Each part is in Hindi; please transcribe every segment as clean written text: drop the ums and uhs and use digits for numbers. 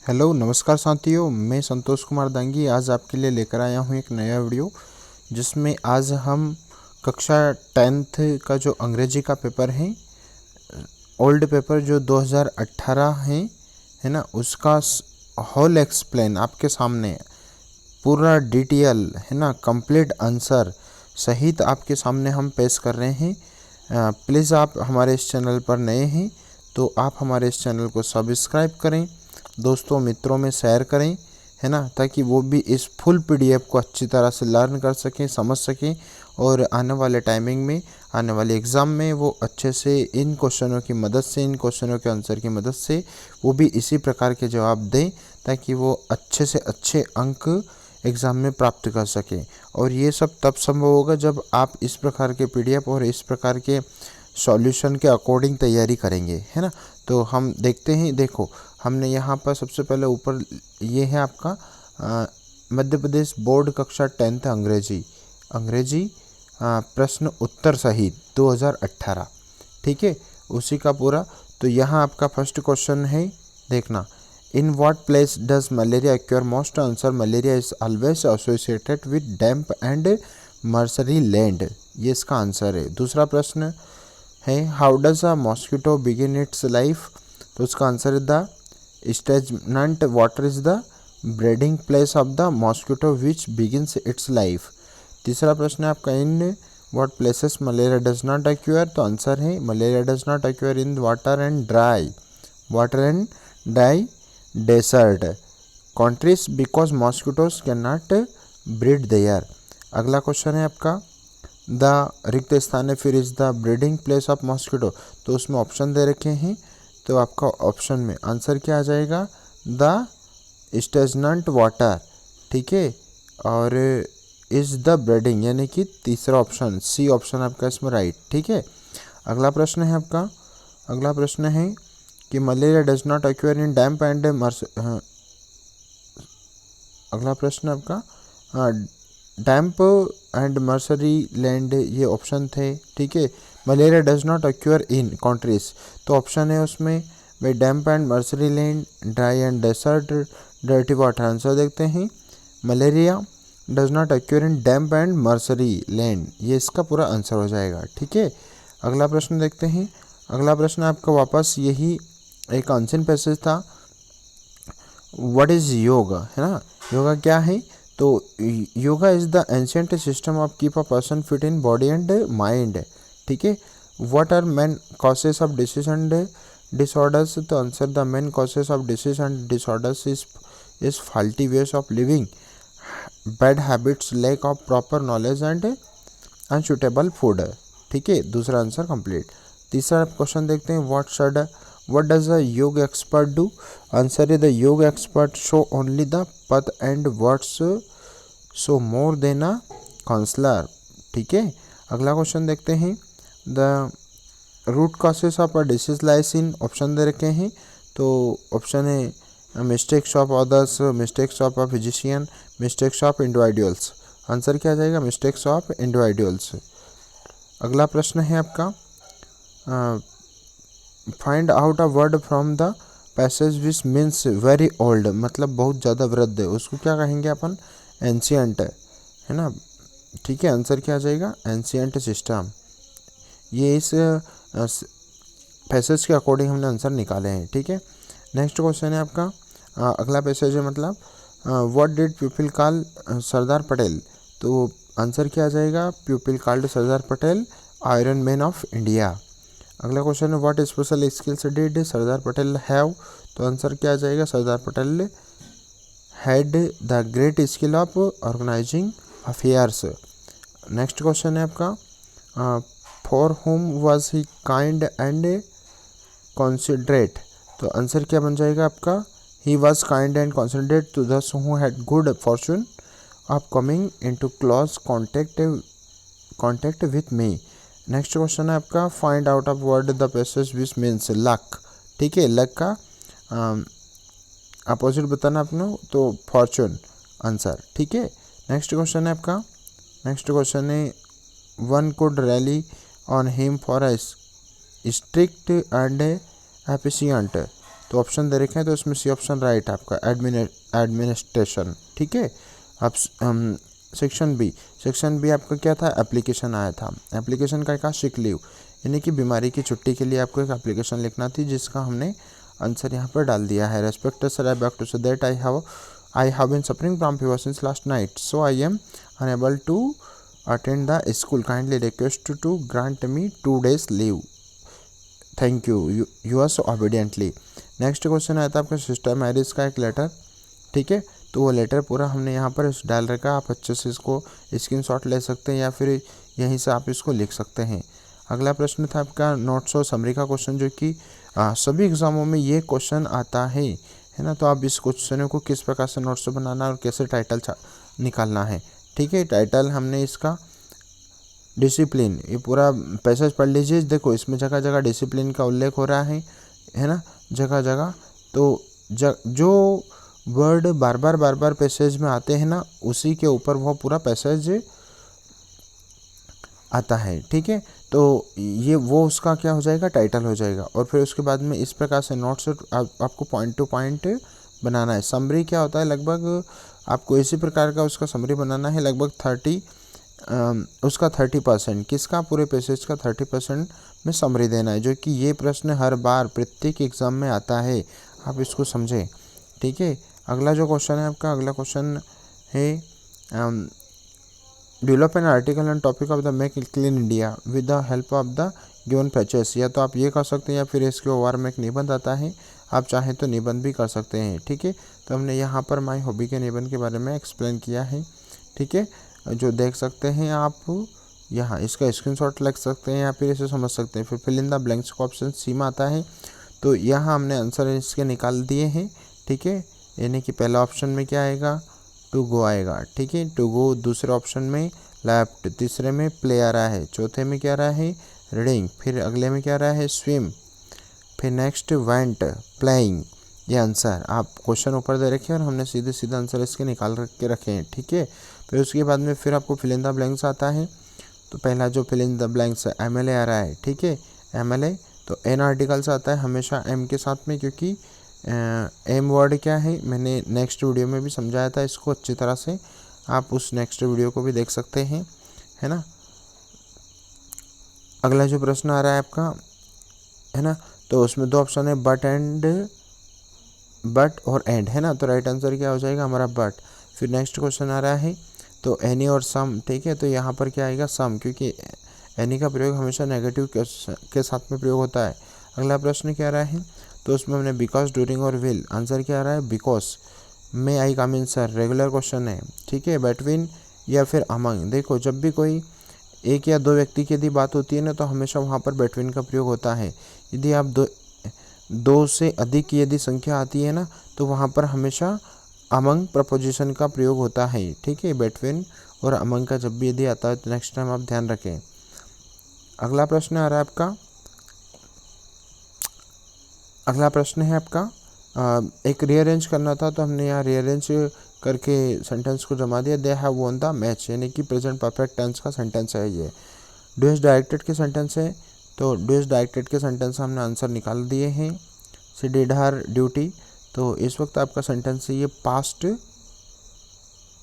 हेलो नमस्कार साथियों, मैं संतोष कुमार दांगी आज आपके लिए लेकर आया हूँ एक नया वीडियो, जिसमें आज हम कक्षा 10th का जो अंग्रेजी का पेपर है, ओल्ड पेपर जो 2018 है ना, उसका होल एक्सप्लेन आपके सामने पूरा डिटेल है ना, कंप्लीट आंसर सहित आपके सामने हम पेश कर रहे हैं। प्लीज़ आप हमारे इस चैनल पर नए हैं तो आप हमारे इस चैनल को सब्सक्राइब करें, दोस्तों मित्रों में शेयर करें, है ना, ताकि वो भी इस फुल पीडीएफ को अच्छी तरह से लर्न कर सकें, समझ सकें और आने वाले टाइमिंग में, आने वाले एग्ज़ाम में वो अच्छे से इन क्वेश्चनों की मदद से, इन क्वेश्चनों के आंसर की मदद से वो भी इसी प्रकार के जवाब दें, ताकि वो अच्छे से अच्छे अंक एग्ज़ाम में प्राप्त कर सकें। और ये सब तब संभव होगा जब आप इस प्रकार के पीडीएफ और इस प्रकार के सॉल्यूशन के अकॉर्डिंग तैयारी करेंगे, है ना। तो हम देखते हैं, देखो हमने यहाँ पर सबसे पहले ऊपर ये है आपका मध्य प्रदेश बोर्ड कक्षा 10th अंग्रेजी प्रश्न उत्तर सहित 2018, ठीक है, उसी का पूरा। तो यहाँ आपका फर्स्ट क्वेश्चन है, देखना, in what place does malaria occur most answer malaria is always associated with damp and marshy land, ये इसका आंसर है। दूसरा प्रश्न है, how does a mosquito begin its life, तो उसका आंसर है the stagnant water is the breeding place of the mosquito which begins its life. तीसरा प्रश्न है आपका, in what places malaria does not occur, तो आंसर है malaria does not occur in water and dry desert countries because mosquitoes can not breed there. अगला क्वेश्चन है आपका, द रिक्त स्थान है फिर is the breeding place of mosquito, तो उसमें ऑप्शन दे रखे हैं, तो आपका ऑप्शन में आंसर क्या आ जाएगा, द स्टेजनेंट वाटर, ठीक है, और इज द ब्रीडिंग, यानी कि तीसरा ऑप्शन सी ऑप्शन आपका इसमें राइट, ठीक है। अगला प्रश्न है आपका, अगला प्रश्न है कि malaria does not acquire in damp and अगला प्रश्न आपका डैम्प एंड मर्सरी लैंड, ये ऑप्शन थे, ठीक है। Malaria does not occur in countries, तो ऑप्शन है उसमें भाई damp and marshy land, dry and desert, dirty water. Answer देखते हैं, malaria does not occur in damp and marshy land, ये इसका पूरा आंसर हो जाएगा, ठीक है। अगला प्रश्न देखते हैं, अगला प्रश्न आपका वापस यही एक आंसर पैसेज था, व्हाट इज योगा, है ना, योगा क्या है, तो yoga is the ancient system of keep a person fit in body and mind, ठीक है। What are main causes of disease and disorders, तो answer the main causes of disease and disorders is faulty ways of living, bad habits, lack of proper knowledge and unsuitable food, ठीक है। दूसरा आंसर कंप्लीट। तीसरा क्वेश्चन देखते हैं, what does a yoga expert do, answer है the yoga expert show only the path and words so more than a counsellor, ठीक है। अगला क्वेश्चन देखते हैं, the root causes of a disease lies in, option दे रखे हैं, तो ऑप्शन है mistakes of others, mistakes of a physician, mistakes of individuals. Answer क्या आ जाएगा, मिस्टेक्स ऑफ इंडिविजुअल्स। अगला प्रश्न है आपका, find out a word from the passage which means very old, मतलब बहुत ज़्यादा वृद्ध, उसको क्या कहेंगे अपन, एंशियंट, है ना, ठीक है। आंसर क्या आ जाएगा, एंशियंट सिस्टम। ये इस पैसेज के अकॉर्डिंग हमने आंसर निकाले हैं, ठीक है। नेक्स्ट क्वेश्चन है आपका, अगला पैसेज है, मतलब what did people call Sardar Patel, तो आंसर क्या आ जाएगा, people called Sardar Patel iron man of India. अगला क्वेश्चन है, what special skills did Sardar Patel have, तो आंसर क्या आ जाएगा, Sardar Patel had the great skill of organising affairs. Next question है आपका, for whom was he kind and considerate, तो आंसर क्या बन जाएगा आपका, he was kind and considerate to दस who had good Fortune of coming into close contact with me. Next question है आपका, find out of word the passage which means luck, ठीक है, लक का अपोजिट बताना अपने, तो फॉर्चून आंसर, ठीक है। नेक्स्ट क्वेश्चन है आपका, नेक्स्ट क्वेश्चन है, one could rally on him for a strict and efficient, तो ऑप्शन दे रखे हैं, तो इसमें सी ऑप्शन राइट आपका, एडमिनिस्ट्रेशन। ठीक है। अब सेक्शन बी आपका क्या था, एप्लीकेशन आया था। एप्लीकेशन का क्या, सिक लीव, यानी कि बीमारी की छुट्टी के लिए आपको एक एप्लीकेशन लिखना थी, जिसका हमने आंसर यहाँ पर डाल दिया है। Respected sir, I beg to say that I have been suffering from fever since last night, so I am unable to attend the school, kindly request to grant me 2 days leave, thank you, you are so obediently. Next question आया था आपका सिस्टर मैरिज का एक लेटर। ठीक है, तो वो लेटर पूरा हमने यहाँ पर डाल रखा, आप अच्छे से इसको स्क्रीनशॉट ले सकते हैं या फिर यहीं से आप इसको लिख सकते हैं। अगला प्रश्न था आपका नोट्स और समरी का क्वेश्चन, जो कि सभी एग्जामों में ये क्वेश्चन आता है ना। तो आप इस क्वेश्चन को किस प्रकार से नोट्स बनाना और कैसे टाइटल निकालना है। ठीक है, टाइटल हमने इसका डिसिप्लिन, ये पूरा पैसेज पढ़ लीजिए। देखो इसमें जगह जगह डिसिप्लिन का उल्लेख हो रहा है ना, जगह जगह। तो जो वर्ड बार बार पैसेज में आते हैं ना, उसी के ऊपर वो पूरा पैसेज आता है। ठीक है, तो ये वो उसका क्या हो जाएगा, टाइटल हो जाएगा। और फिर उसके बाद में इस प्रकार से नोट्स आपको पॉइंट टू पॉइंट बनाना है। समरी क्या होता है, लगभग आपको इसी प्रकार का उसका समरी बनाना है, लगभग 30% किसका, पूरे पैसेज का 30% में समरी देना है, जो कि ये प्रश्न हर बार प्रत्येक एग्जाम में आता है, आप इसको समझें। ठीक है, अगला जो क्वेश्चन है आपका, अगला क्वेश्चन है develop an article on topic of the make clean India with the help of the given patches. या तो आप ये कर सकते हैं या फिर इसके ओवर में एक निबंध आता है, आप चाहें तो निबंध भी कर सकते हैं। ठीक है, तो हमने यहाँ पर माई हॉबी के निबंध के बारे में एक्सप्लेन किया है। ठीक है, जो देख सकते हैं आप यहाँ, इसका स्क्रीनशॉट लग सकते हैं या फिर इसे समझ सकते हैं। फिर फिल इन द ब्लैंक्स का ऑप्शन सी में आता है, तो यहाँ हमने आंसर इसके निकाल दिए हैं। ठीक है, यानी कि पहला ऑप्शन में क्या आएगा, टू गो आएगा। ठीक है, टू गो, दूसरे ऑप्शन में लेफ्ट, तीसरे में प्ले आ रहा है, चौथे में क्या आ रहा है, रीडिंग, फिर अगले में क्या आ रहा है, स्विम, फिर नेक्स्ट वेंट, प्लेइंग। ये आंसर आप क्वेश्चन ऊपर दे रखे हैं और हमने सीधे सीधे आंसर इसके निकाल के रखे हैं। ठीक है, फिर उसके बाद में फिर आपको फिल इन द ब्लैंक्स आता है। तो पहला जो fill in the blanks MLA आ रहा है। ठीक है, MLA, तो एन आर्टिकल्स आता है हमेशा एम के साथ में, क्योंकि एम वर्ड क्या है, मैंने नेक्स्ट वीडियो में भी समझाया था इसको अच्छी तरह से, आप उस नेक्स्ट वीडियो को भी देख सकते हैं, है ना। अगला जो प्रश्न आ रहा है आपका, है ना, तो उसमें 2 ऑप्शन है, बट और एंड, है ना। तो राइट आंसर क्या हो जाएगा हमारा, बट। फिर नेक्स्ट क्वेश्चन आ रहा है, तो एनी और सम। ठीक है, तो यहाँ पर क्या आएगा, सम, क्योंकि एनी का प्रयोग हमेशा नेगेटिव के साथ में प्रयोग होता है। अगला प्रश्न क्या आ रहा है, तो उसमें हमने बिकॉज, ड्यूरिंग और विल, आंसर क्या आ रहा है, because. May I come in sir, regular question है। ठीक है, बिटवीन या फिर अमंग। देखो जब भी कोई एक या 2 व्यक्ति की यदि बात होती है ना, तो हमेशा वहाँ पर बिटवीन का प्रयोग होता है। यदि आप दो से अधिक की यदि संख्या आती है ना, तो वहाँ पर हमेशा अमंग प्रपोजिशन का प्रयोग होता है। ठीक है, बिटवीन और अमंग का जब भी यदि आता है, तो नेक्स्ट टाइम आप ध्यान रखें। अगला प्रश्न आ रहा है आपका, अगला प्रश्न है आपका, एक रीअरेंज करना था, तो हमने यहाँ रीअरेंज करके सेंटेंस को जमा दिया। They have won the match, यानी कि प्रेजेंट परफेक्ट टेंस का सेंटेंस है ये। डू हैज डायरेक्टेड के सेंटेंस है, तो डू हैज डायरेक्टेड के सेंटेंस हमने आंसर निकाल दिए हैं। शी डिड हर ड्यूटी, तो इस वक्त आपका सेंटेंस है ये पास्ट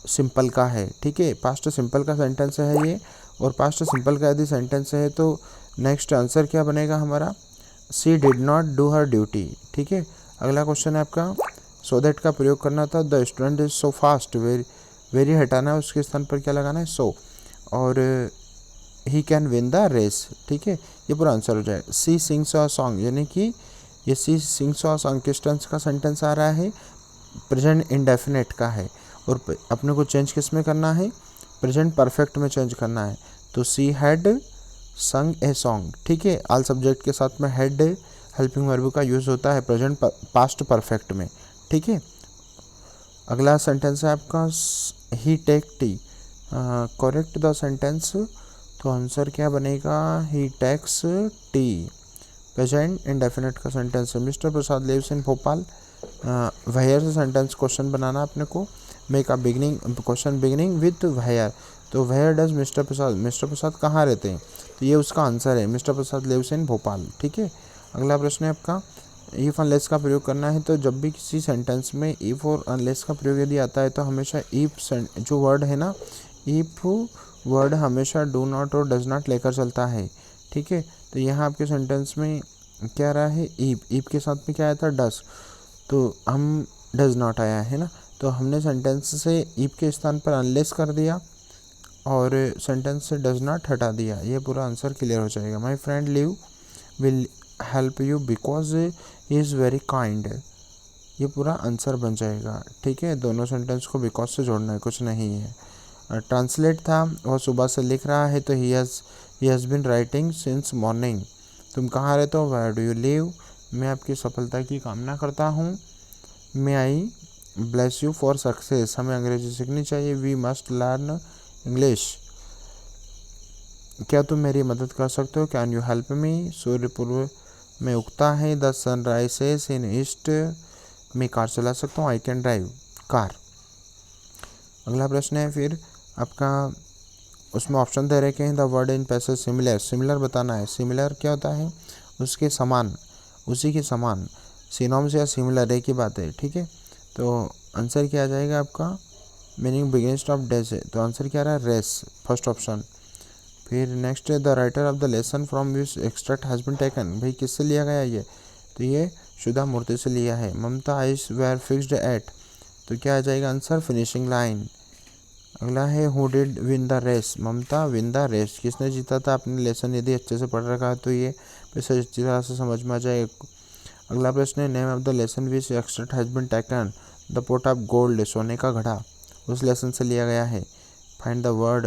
सिंपल का है। ठीक है, पास्ट सिंपल का सेंटेंस है ये, और पास्ट सिंपल का यदि सेंटेंस है तो नेक्स्ट आंसर क्या बनेगा हमारा, she did not do her duty. ठीक है, अगला क्वेश्चन है आपका, सो दैट का प्रयोग करना था। The student is so fast, very हटाना है, उसके स्थान पर क्या लगाना है, सो, और he can win the race. ठीक है, ये पूरा आंसर हो जाएगा। सी सिंग्स अ सॉन्ग, यानी कि ये सी सिंग्स अ सॉन्ग किस टेंस का सेंटेंस आ रहा है, प्रेजेंट इंडेफिनेट का है, और अपने को चेंज किस में करना है, प्रेजेंट परफेक्ट में चेंज करना है। तो सी हैड संग ए सॉन्ग। ठीक है, ऑल सब्जेक्ट के साथ में हैड हेल्पिंग वर्ब का यूज़ होता है प्रेजेंट पास्ट परफेक्ट में। ठीक है, अगला सेंटेंस है आपका, he take tea, correct the sentence, तो आंसर क्या बनेगा, he takes tea, present indefinite का सेंटेंस है। Mister Prasad lives in Bhopal, where से सेंटेंस क्वेश्चन बनाना अपने को, make a beginning question beginning with where, तो वेयर डज मिस्टर प्रसाद कहाँ रहते हैं, तो ये उसका आंसर है, mister Prasad lives in Bhopal. ठीक है, अगला प्रश्न है आपका, इफ़ अनलेस का प्रयोग करना है तो जब भी किसी सेंटेंस में इफ़ और अनलेस का प्रयोग यदि आता है तो हमेशा इफ़ जो वर्ड है ना, इफ़ वर्ड हमेशा डू नॉट और डज नॉट लेकर चलता है। ठीक है, तो यहाँ आपके सेंटेंस में क्या रहा है, इफ़ के साथ में क्या आया था, डस, तो हम डज नॉट आया है ना, तो हमने सेंटेंस से इफ़ के स्थान पर अनलेस कर दिया और सेंटेंस से डज नॉट हटा दिया। ये पूरा आंसर क्लियर हो जाएगा। My friend live will help you because he is very kind, ये पूरा आंसर बन जाएगा। ठीक है, दोनों सेंटेंस को बिकॉज से जोड़ना है, कुछ नहीं है। ट्रांसलेट था, वह सुबह से लिख रहा है, तो he has been writing since morning. तुम कहाँ रहते हो, वेयर डू यू लिव, मैं आपकी सफलता की कामना करता हूँ। May I bless you for success, हमें अंग्रेजी सीखनी चाहिए। वी मस्ट लर्न इंग्लिश, क्या तुम मेरी मदद कर सकते हो, कैन यू हेल्प मी। सूर्य पूर्व में उगता है, the sun rises in east, मैं कार चला सकता हूँ, आई कैन ड्राइव कार। अगला प्रश्न है फिर आपका, उसमें ऑप्शन दे रखे हैं, the word in passage similar, similar बताना है। सिमिलर क्या होता है, उसके समान, उसी के समान। सिनोम्स या सिमिलर एक ही बात है। ठीक है, तो आंसर क्या आ जाएगा आपका, मीनिंग बिगेंस्ट ऑफ डेज है, तो आंसर क्या रहा है, रेस, फर्स्ट ऑप्शन। फिर नेक्स्ट है, the writer of the lesson from which extract has been taken, भाई किससे लिया गया ये, तो ये शुदा मूर्ति से लिया है। Mamta eyes were fixed at, तो क्या आ जाएगा आंसर, फिनिशिंग लाइन। अगला है, who did win the race, Mamta win the race, किसने जीता था। आपने लेसन यदि अच्छे से पढ़ रखा है तो ये वैसे अच्छी तरह से समझ में आ जाएगा। अगला प्रश्न है, name of the lesson which extract has been taken, the pot of gold, सोने का घड़ा, उस लेसन से लिया गया है। Find the word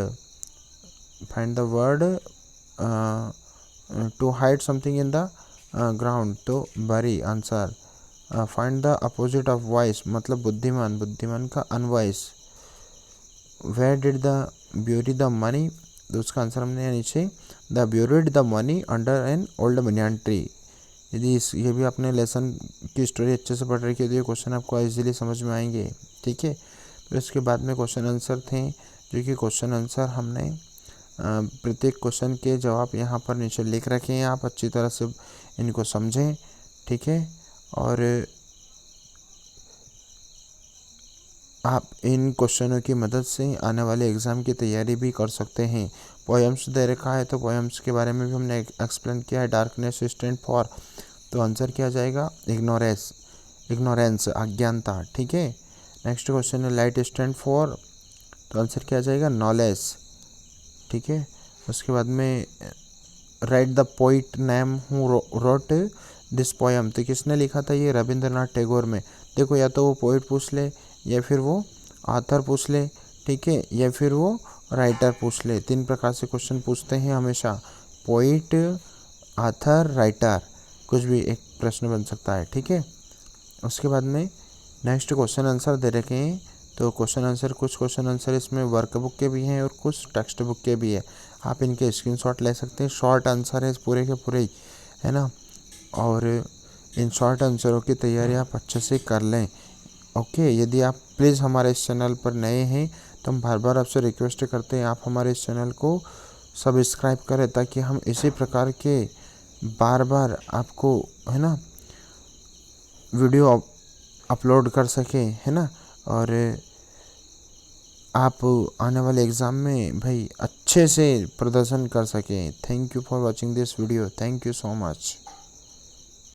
to hide something in the ground, तो bury answer. Find the opposite of wise, मतलब बुद्धिमान, बुद्धिमान का unwise. Where did the bury the money, तो उसका आंसर हमने नीचे, the buried the money under an old banyan tree. यदि ये भी आपने लेसन की स्टोरी अच्छे से पढ़ रखी है तो ये क्वेश्चन आपको इजीली समझ में आएंगे। ठीक है, फिर उसके बाद में क्वेश्चन आंसर थे, जो कि क्वेश्चन आंसर हमने प्रत्येक क्वेश्चन के जवाब यहाँ पर नीचे लिख रखे हैं, आप अच्छी तरह से इनको समझें। ठीक है, और आप इन क्वेश्चनों की मदद से आने वाले एग्ज़ाम की तैयारी भी कर सकते हैं। पोएम्स दे रखा है, तो पोएम्स के बारे में भी हमने एक्सप्लेन किया है। डार्कनेस स्टैंड फॉर, तो आंसर क्या जाएगा, इग्नोरेंस, अज्ञानता। ठीक है, नेक्स्ट क्वेश्चन है, लाइट स्टैंड फॉर, तो आंसर क्या जाएगा, नॉलेज। ठीक है, उसके बाद में right the poet name who wrote this poem, तो किसने लिखा था ये, रविंद्रनाथ टैगोर में। देखो, या तो वो पोइट पूछ ले, या फिर वो आथर पूछ ले, ठीक है, या फिर वो राइटर पूछ ले। 3 प्रकार से क्वेश्चन पूछते हैं हमेशा, पोइट, आथर, राइटर, कुछ भी एक प्रश्न बन सकता है। ठीक है, उसके बाद में नेक्स्ट क्वेश्चन आंसर दे रखे हैं, तो क्वेश्चन आंसर, कुछ क्वेश्चन आंसर इसमें वर्कबुक के भी हैं और कुछ टेक्स्ट बुक के भी है। आप इनके स्क्रीनशॉट ले सकते हैं, शॉर्ट आंसर है पूरे के पूरे ही, है ना, और इन शॉर्ट आंसरों की तैयारी आप अच्छे से कर लें। ओके, यदि आप प्लीज़ हमारे इस चैनल पर नए हैं तो हम बार बार आपसे रिक्वेस्ट करते हैं, आप हमारे इस चैनल को सब्सक्राइब करें, ताकि हम इसी प्रकार के बार बार आपको, है ना, वीडियो अपलोड कर सकें, है ना, और आप आने वाले एग्ज़ाम में भाई अच्छे से प्रदर्शन कर सकें। Thank you for watching this video, thank you so much.